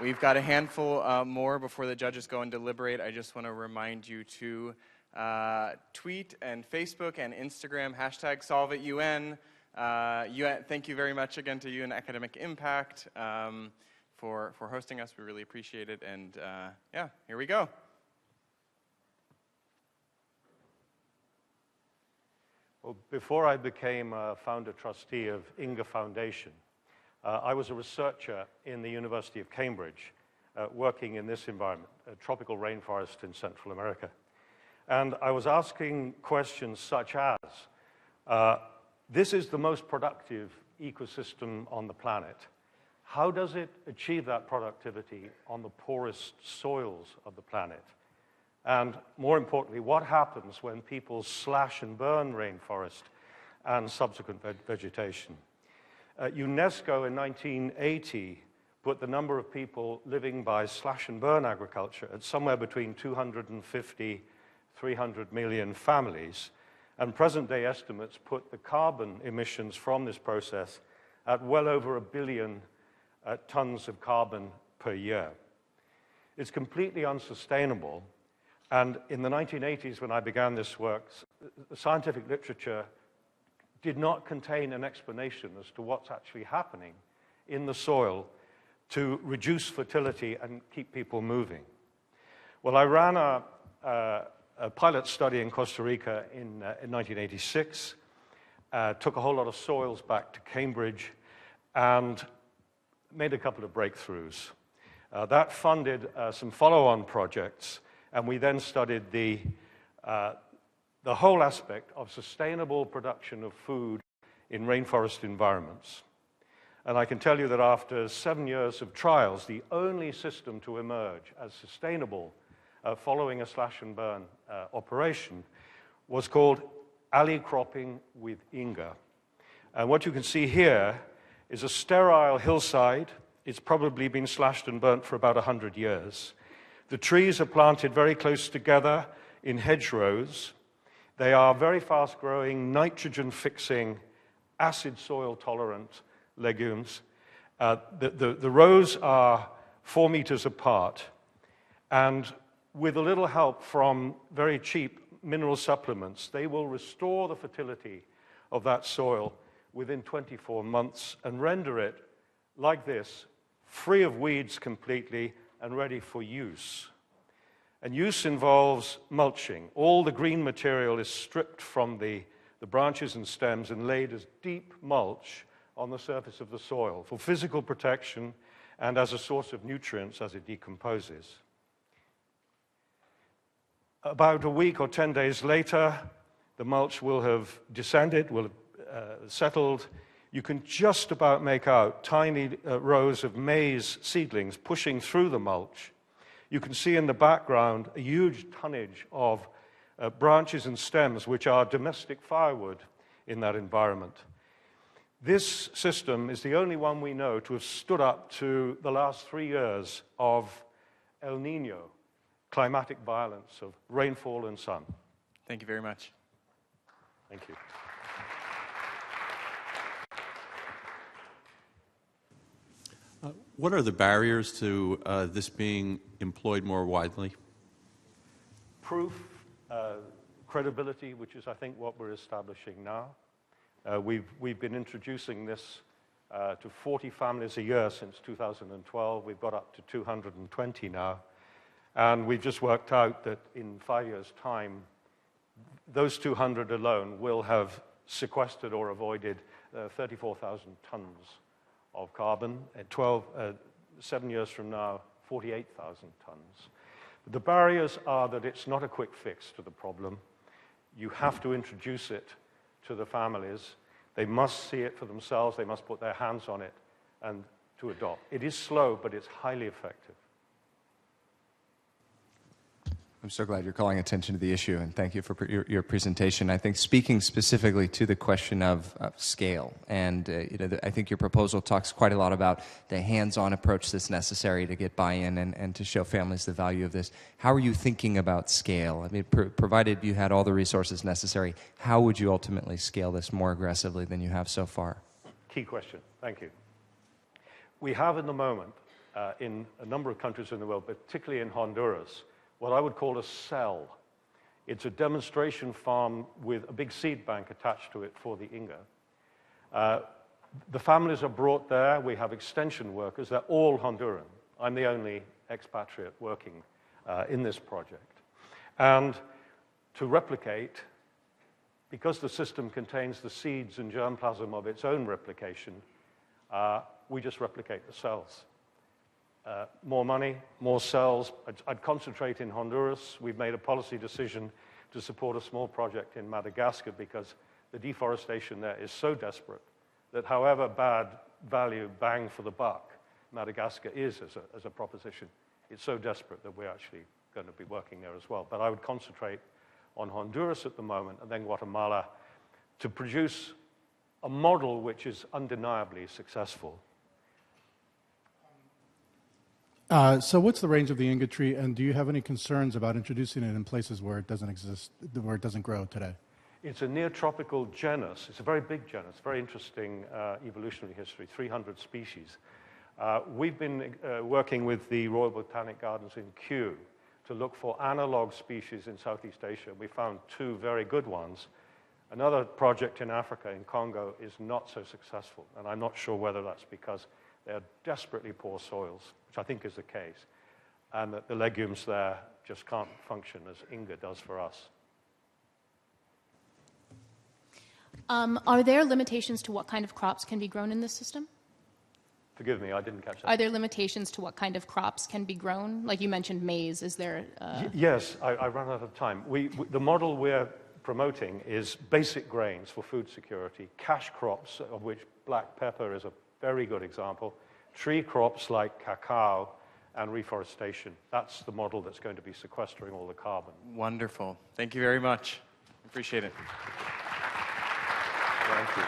We've got a handful more before the judges go and deliberate. I just want to remind you to tweet and Facebook and Instagram, #SolveItUN. Thank you very much again to UN Academic Impact for hosting us. We really appreciate it. And yeah, here we go. Well, before I became a founder trustee of Inga Foundation, I was a researcher in the University of Cambridge working in this environment, a tropical rainforest in Central America. And I was asking questions such as, this is the most productive ecosystem on the planet. How does it achieve that productivity on the poorest soils of the planet? And more importantly, what happens when people slash and burn rainforest and subsequent vegetation? UNESCO in 1980 put the number of people living by slash and burn agriculture at somewhere between 250, 300 million families. And present-day estimates put the carbon emissions from this process at well over 1 billion tons of carbon per year. It's completely unsustainable. And in the 1980s, when I began this work, the scientific literature did not contain an explanation as to what's actually happening in the soil to reduce fertility and keep people moving. Well, I ran a pilot study in Costa Rica in 1986, took a whole lot of soils back to Cambridge, and made a couple of breakthroughs. That funded some follow-on projects, and we then studied the whole aspect of sustainable production of food in rainforest environments. And I can tell you that after 7 years of trials, the only system to emerge as sustainable following a slash and burn operation was called alley cropping with Inga. And what you can see here is a sterile hillside. It's probably been slashed and burnt for about 100 years. The trees are planted very close together in hedgerows. They are very fast-growing, nitrogen-fixing, acid soil-tolerant legumes. The rows are 4 meters apart, and with a little help from very cheap mineral supplements, they will restore the fertility of that soil within 24 months and render it like this, free of weeds completely and ready for use. And use involves mulching. All the green material is stripped from the branches and stems and laid as deep mulch on the surface of the soil for physical protection and as a source of nutrients as it decomposes. About a week or 10 days later, the mulch will have descended, will have settled. You can just about make out tiny rows of maize seedlings pushing through the mulch. You can see in the background a huge tonnage of branches and stems, which are domestic firewood in that environment. This system is the only one we know to have stood up to the last 3 years of El Nino, climatic violence of rainfall and sun. Thank you very much. Thank you. What are the barriers to this being employed more widely? Proof, credibility, which is, I think, what we're establishing now. We've been introducing this to 40 families a year since 2012. We've got up to 220 now. And we've just worked out that in 5 years' time, those 200 alone will have sequestered or avoided 34,000 tons of carbon. At 7 years from now, 48,000 tons. The barriers are that it's not a quick fix to the problem. You have to introduce it to the families. They must see it for themselves. They must put their hands on it and to adopt. It is slow, but it's highly effective. I'm so glad you're calling attention to the issue, and thank you for your presentation. I think speaking specifically to the question of scale, and I think your proposal talks quite a lot about the hands-on approach that's necessary to get buy-in and to show families the value of this. How are you thinking about scale? I mean, provided you had all the resources necessary, how would you ultimately scale this more aggressively than you have so far? Key question. Thank you. We have, in the moment, in a number of countries in the world, particularly in Honduras, what I would call a cell. It's a demonstration farm with a big seed bank attached to it for the Inga. The families are brought there. We have extension workers. They're all Honduran. I'm the only expatriate working in this project. And to replicate, because the system contains the seeds and germplasm of its own replication, we just replicate the cells. More money, more cells. I'd concentrate in Honduras. We've made a policy decision to support a small project in Madagascar because the deforestation there is so desperate that however bad value, bang for the buck, Madagascar is as a proposition, it's so desperate that we're actually going to be working there as well. But I would concentrate on Honduras at the moment and then Guatemala to produce a model which is undeniably successful. So what's the range of the Inga tree, and do you have any concerns about introducing it in places where it doesn't exist, where it doesn't grow today? It's a near-tropical genus. It's a very big genus, very interesting evolutionary history, 300 species. We've been working with the Royal Botanic Gardens in Kew to look for analog species in Southeast Asia. We found 2 very good ones. Another project in Africa, in Congo, is not so successful, and I'm not sure whether that's because they're desperately poor soils, which I think is the case, and that the legumes there just can't function as Inga does for us. Are there limitations to what kind of crops can be grown in this system? Forgive me, I didn't catch that. Are there limitations to what kind of crops can be grown? Like you mentioned maize, is there... Yes, I ran out of time. The model we're promoting is basic grains for food security, cash crops, of which black pepper is a very good example, tree crops like cacao, and reforestation. That's the model that's going to be sequestering all the carbon. Wonderful. Thank you very much. Appreciate it. Thank you.